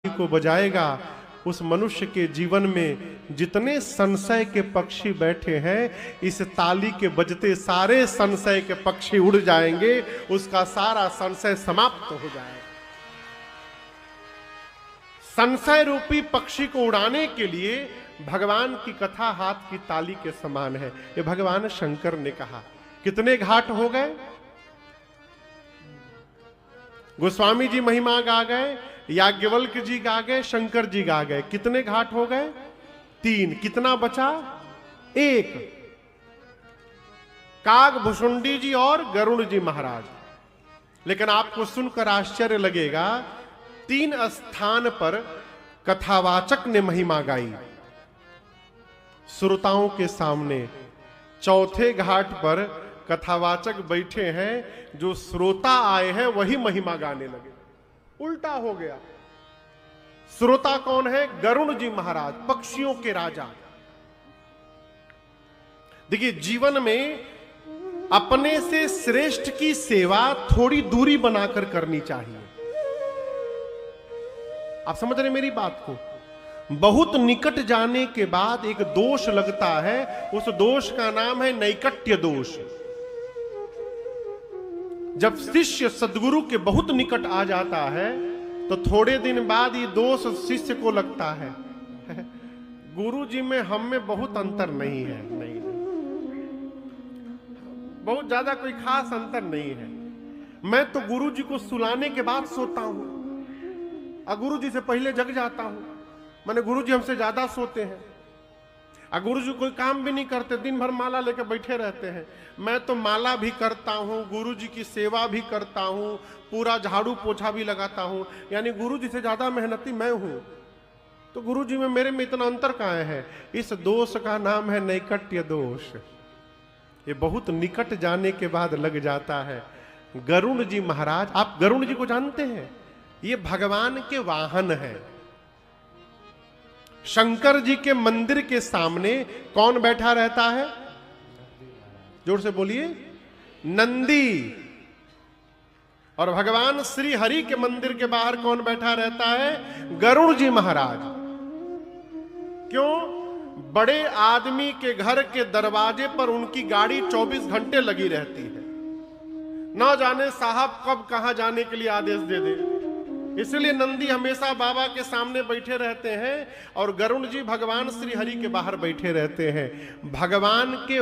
को बजाएगा, उस मनुष्य के जीवन में जितने संशय के पक्षी बैठे हैं, इस ताली के बजते सारे संशय के पक्षी उड़ जाएंगे, उसका सारा संशय समाप्त हो जाएगा। संशय रूपी पक्षी को उड़ाने के लिए भगवान की कथा हाथ की ताली के समान है। ये भगवान शंकर ने कहा। कितने घाट हो गए? गोस्वामी जी महिमा गा गए, याज्ञवल्क्य जी गा गए, शंकर जी गा गए। कितने घाट हो गए? 3। कितना बचा? 1। काग भुसुंडी जी और गरुड़ जी महाराज। लेकिन आपको सुनकर आश्चर्य लगेगा, 3 स्थान पर कथावाचक ने महिमा गाई श्रोताओं के सामने। चौथे घाट पर कथावाचक बैठे हैं, जो श्रोता आए हैं वही महिमा गाने लगे। उल्टा हो गया। श्रोता कौन है? गरुड़ जी महाराज, पक्षियों के राजा। देखिए, जीवन में अपने से श्रेष्ठ की सेवा थोड़ी दूरी बनाकर करनी चाहिए। आप समझ रहे मेरी बात को? बहुत निकट जाने के बाद एक दोष लगता है, उस दोष का नाम है नैकट्य दोष। जब शिष्य सद्गुरु के बहुत निकट आ जाता है तो थोड़े दिन बाद ये दोष शिष्य को लगता है, गुरु जी में हम में बहुत अंतर नहीं है। नहीं, बहुत ज्यादा कोई खास अंतर नहीं है। मैं तो गुरु जी को सुलाने के बाद सोता हूं और गुरु जी से पहले जग जाता हूं। मैंने गुरु जी हमसे ज्यादा सोते हैं। गुरु जी कोई काम भी नहीं करते, दिन भर माला लेकर बैठे रहते हैं। मैं तो माला भी करता हूँ, गुरु जी की सेवा भी करता हूँ, पूरा झाड़ू पोछा भी लगाता हूँ, यानी गुरु जी से ज्यादा मेहनती मैं हूँ। तो गुरु जी में मेरे में इतना अंतर कहाँ है? इस दोष का नाम है नैकट्य दोष। ये बहुत निकट जाने के बाद लग जाता है। गरुड़ जी महाराज, आप गरुड़ जी को जानते हैं? ये भगवान के वाहन है। शंकर जी के मंदिर के सामने कौन बैठा रहता है? जोर से बोलिए। नंदी। और भगवान श्री हरि के मंदिर के बाहर कौन बैठा रहता है? गरुड़ जी महाराज। क्यों? बड़े आदमी के घर के दरवाजे पर उनकी गाड़ी 24 घंटे लगी रहती है। ना जाने साहब कब कहां जाने के लिए आदेश दे दे, इसलिए नंदी हमेशा बाबा के सामने बैठे रहते हैं और गरुड़ जी भगवान श्री हरि के बाहर बैठे रहते हैं। भगवान के